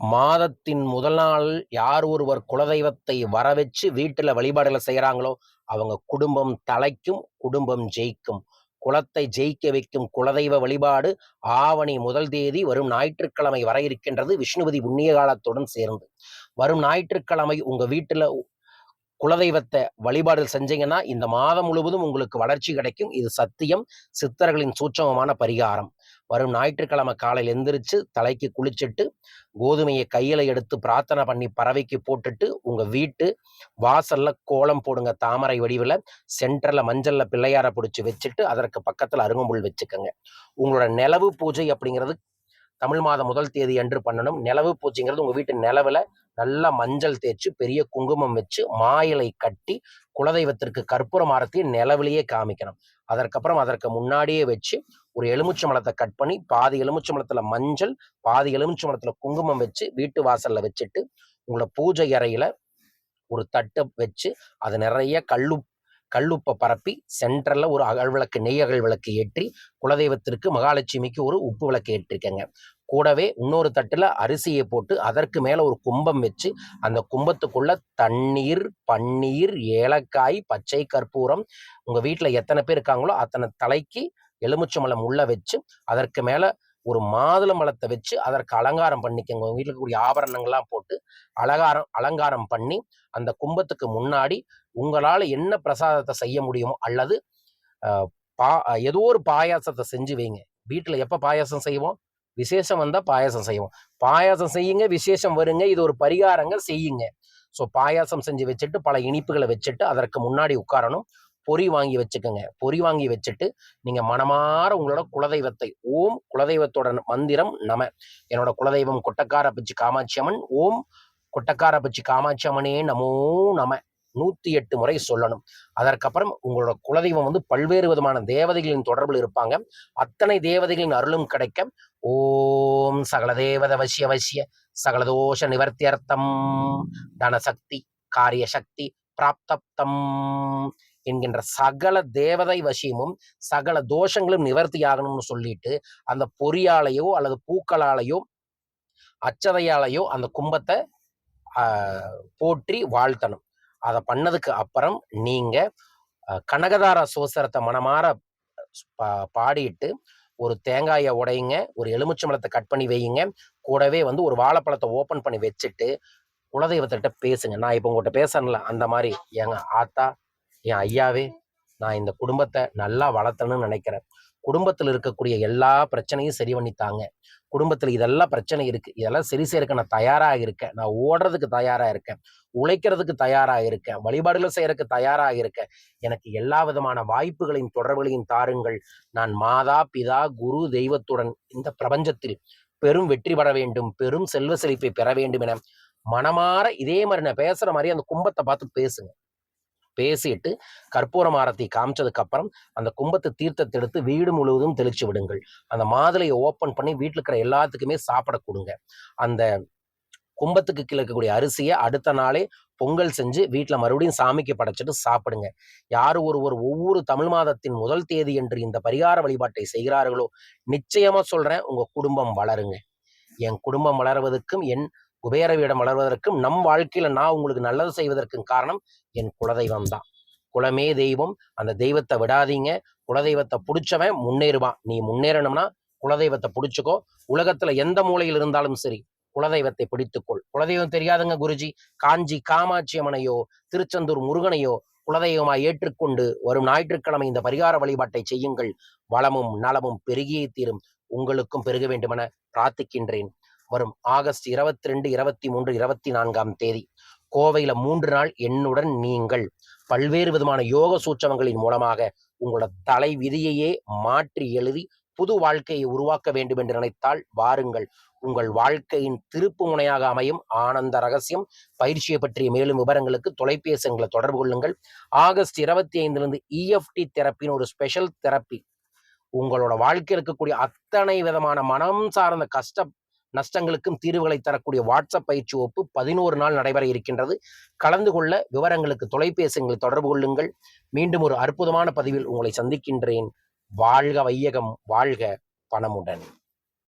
மாதத்தின் முதல் நாள் யார் ஒருவர் குலதெய்வத்தை வரவச்சு வீட்டுல வழிபாடுகளை செய்யறாங்களோ அவங்க குடும்பம் தலைக்கும், குடும்பம் ஜெயிக்கும். குலத்தை ஜெயிக்க வைக்கும் குலதெய்வ வழிபாடு ஆவணி முதல் தேதி வரும் ஞாயிற்றுக்கிழமை வர இருக்கின்றது. விஷ்ணுபதி புண்ணிய காலத்துடன் சேர்ந்து வரும் ஞாயிற்றுக்கிழமை உங்க வீட்டுல குலதெய்வத்தை வழிபாடு செஞ்சீங்கன்னா இந்த மாதம் முழுவதும் உங்களுக்கு வளர்ச்சி கிடைக்கும். இது சத்தியம், சித்தர்களின் சூட்சமமான பரிகாரம். வரும் ஞாயிற்றுக்கிழமை காலையில் எந்திரிச்சு தலைக்கு குளிச்சுட்டு கோதுமையை கையில எடுத்து பிரார்த்தனை பண்ணி பறவைக்கு போட்டுட்டு உங்க வீட்டு வாசல்ல கோலம் போடுங்க. தாமரை வடிவில் சென்டர்ல மஞ்சள்ல பிள்ளையார பிடிச்சி வச்சுட்டு அதற்கு பக்கத்துல அருகம்புல் வச்சுக்கோங்க. உங்களோட நிலவு பூஜை அப்படிங்கிறது தமிழ் மாதம் முதல் தேதி அன்று பண்ணணும். நிலவு பூஜைங்கிறது உங்க வீட்டு நிலவுல நல்லா மஞ்சள் தேய்ச்சி பெரிய குங்குமம் வச்சு மாயிலை கட்டி குலதெய்வத்திற்கு கற்பூரம் ஆரத்தி நிலவிலேயே காமிக்கணும். அதற்கப்புறம் அதற்கு முன்னாடியே வச்சு ஒரு எலுமிச்சம்பழத்தை கட் பண்ணி பாதி எலுமிச்சம்பழத்துல மஞ்சள் பாதி எலுமிச்சம்பழத்துல குங்குமம் வச்சு வீட்டு வாசல்ல வச்சுட்டு உங்களோட பூஜை அறையில ஒரு தட்டை வச்சு அது நிறைய கல்லுப்பை பரப்பி சென்டர்ல ஒரு அகழ்விளக்கு நெய் அகழ்விளக்கு ஏற்றி குலதெய்வத்திற்கு மகாலட்சுமிக்கு ஒரு உப்பு விளக்கு ஏற்றிருக்கேங்க. கூடவே இன்னொரு தட்டுல அரிசியை போட்டு அதற்கு மேல ஒரு கும்பம் வச்சு அந்த கும்பத்துக்குள்ள தண்ணீர், பன்னீர், ஏலக்காய், பச்சை கற்பூரம், உங்க வீட்டுல எத்தனை பேர் இருக்காங்களோ அத்தனை தலைக்கு எலுமிச்சம்பழம் உள்ள வச்சு அதற்கு மேல ஒரு மாதுளம்பழத்தை வச்சு அதற்கு அலங்காரம் பண்ணிக்கங்க. உங்க வீட்டுல இருக்கக்கூடிய ஆபரணங்கள்லாம் போட்டு அலங்காரம் பண்ணி அந்த கும்பத்துக்கு முன்னாடி உங்களால என்ன பிரசாதத்தை செய்ய முடியுமோ அல்லது ஏதோ ஒரு பாயாசத்தை செஞ்சு வைங்க. வீட்டுல எப்ப பாயாசம் செய்வோம்? விசேஷம் வந்தா பாயாசம் செய்வோம். பாயாசம் செய்யுங்க, விசேஷம் வருங்க, இது ஒரு பரிகாரங்க செய்யுங்க. ஸோ பாயாசம் செஞ்சு வச்சுட்டு பல இனிப்புகளை வச்சுட்டு அதற்கு முன்னாடி உட்காரணும். பொறி வாங்கி வச்சுக்கோங்க. பொறி வாங்கி வச்சுட்டு நீங்க மனமாற உங்களோட குலதெய்வத்தை ஓம் குலதெய்வத்தோட மந்திரம் நம. என்னோட குலதெய்வம் கொட்டக்கார பச்சி காமாட்சி அம்மன். ஓம் கொட்டக்கார பச்சி காமாட்சி அம்மனே நமோ நம 108 முறை சொல்லணும். அதற்கப்புறம் உங்களோட குலதெய்வம் பல்வேறு விதமான தேவதைகளின் தொடர்பில் இருப்பாங்க. அத்தனை தேவதைகளின் அருளும் கிடைக்க ஓம் சகல தேவத வசிய வசிய சகலதோஷ நிவர்த்தியர்த்தம் தனசக்தி காரிய சக்தி பிராப்தப்தம் என்கின்ற சகல தேவதை வசியமும் சகல தோஷங்களும் நிவர்த்தி ஆகணும்னு சொல்லிட்டு அந்த பொறியாலையோ அல்லது பூக்களாலேயோ அச்சதையாலேயோ அந்த கும்பத்தை போற்றி வாழ்த்தணும். அதை பண்ணதுக்கு அப்புறம் நீங்க கனகதார சோசரத்தை மனமாற பாடிட்டு ஒரு தேங்காயை உடையுங்க, ஒரு எலுமிச்சம்பழத்தை கட் பண்ணி வையுங்க. கூடவே ஒரு வாழைப்பழத்தை ஓப்பன் பண்ணி வச்சுட்டு குலதெய்வத்திட்ட பேசுங்க. நான் இப்போ உங்கள்கிட்ட பேசணும்ல அந்த மாதிரி, எங்க ஆத்தா, என் ஐயாவே, நான் இந்த குடும்பத்தை நல்லா வளர்த்தணும்னு நினைக்கிறேன். குடும்பத்தில் இருக்கக்கூடிய எல்லா பிரச்சனையும் சரி பண்ணித்தாங்க. குடும்பத்தில் இதெல்லாம் பிரச்சனை இருக்கு, இதெல்லாம் சரி செய்யறதுக்கு நான் தயாராக இருக்கேன். நான் ஓடுறதுக்கு தயாராக இருக்கேன், உழைக்கிறதுக்கு தயாராக இருக்கேன், வழிபாடுகள் செய்யறதுக்கு தயாராக இருக்கேன். எனக்கு எல்லா விதமான வாய்ப்புகளையும் தொடர்புகளையும் தாருங்கள். நான் மாதா பிதா குரு தெய்வத்துடன் இந்த பிரபஞ்சத்தில் பெரும் வெற்றி பெற வேண்டும், பெரும் செல்வ செழிப்பை பெற வேண்டும் என மனமாற இதே மாதிரி நான் பேசுற மாதிரி அந்த கும்பத்தை பார்த்து பேசுங்க. பேசிட்டு கற்பூரம் ஆரத்தி காமிச்சதுக்கு அப்புறம் அந்த கும்பத்து தீர்த்தத்தை எடுத்து வீடு முழுவதும் தெளிச்சு விடுங்கள். அந்த மாதுளையை ஓப்பன் பண்ணி வீட்டில் இருக்கிற எல்லாத்துக்குமே சாப்பிட கொடுங்க. அந்த கும்பத்துக்கு கீழே இருக்கக்கூடிய அரிசியை அடுத்த நாளே பொங்கல் செஞ்சு வீட்டில் மறுபடியும் சாமிக்கு படைச்சிட்டு சாப்பிடுங்க. யார் ஒவ்வொரு தமிழ் மாதத்தின் முதல் தேதி என்று இந்த பரிகார வழிபாட்டை செய்கிறார்களோ நிச்சயமா சொல்றேன், உங்க குடும்பம் வளருங்க. என் குடும்பம் வளர்வதற்கும் என் குபேர வீடம் வளர்வதற்கும் நம் வாழ்க்கையில நான் உங்களுக்கு நல்லது செய்வதற்கும் காரணம் என் குலதெய்வம் தான். குலமே தெய்வம். அந்த தெய்வத்தை விடாதீங்க. குலதெய்வத்தை பிடிச்சவன் முன்னேறுவான். நீ முன்னேறணும்னா குலதெய்வத்தை பிடிச்சுக்கோ. உலகத்துல எந்த மூலையில் இருந்தாலும் சரி குலதெய்வத்தை பிடித்துக்கொள். குலதெய்வம் தெரியாதுங்க குருஜி, காஞ்சி காமாட்சி அம்மனையோ திருச்செந்தூர் முருகனையோ குலதெய்வமாய் ஏற்றுக்கொண்டு வரும் ஞாயிற்றுக்கிழமை இந்த பரிகார வழிபாட்டை செய்யுங்கள். வளமும் நலமும் பெருகியே தீரும். உங்களுக்கும் பெருக வேண்டுமென பிரார்த்திக்கின்றேன். வரும் ஆகஸ்ட் 22, 23, 24 தேதி கோவையில 3 நாள் என்னுடன் நீங்கள் பல்வேறு விதமான யோக சூட்சமங்களின் மூலமாக உங்களோட தலை விதியையே மாற்றி எழுதி புது வாழ்க்கையை உருவாக்க வேண்டும் என்று நினைத்தால் வாருங்கள். உங்கள் வாழ்க்கையின் திருப்பு முனையாக அமையும் ஆனந்த ரகசியம் பயிற்சியை பற்றிய மேலும் விவரங்களுக்கு தொலைபேசி எங்களை தொடர்பு கொள்ளுங்கள். ஆகஸ்ட் 25 EFT தெரப்பின்னு ஒரு ஸ்பெஷல் தெரப்பி உங்களோட வாழ்க்கையில் இருக்கக்கூடிய அத்தனை விதமான மனம் சார்ந்த நஷ்டங்களுக்கும் தீர்வுகளை தரக்கூடிய வாட்ஸ்அப் பயிற்சி வகுப்பு 11 நாள் நடைபெற இருக்கின்றது. கலந்து கொள்ள விவரங்களுக்கு தொலைபேசிகளை தொடர்பு கொள்ளுங்கள். மீண்டும் ஒரு அற்புதமான பதிவில் உங்களை சந்திக்கின்றேன். வாழ்க வையகம், வாழ்க பணமுடன்.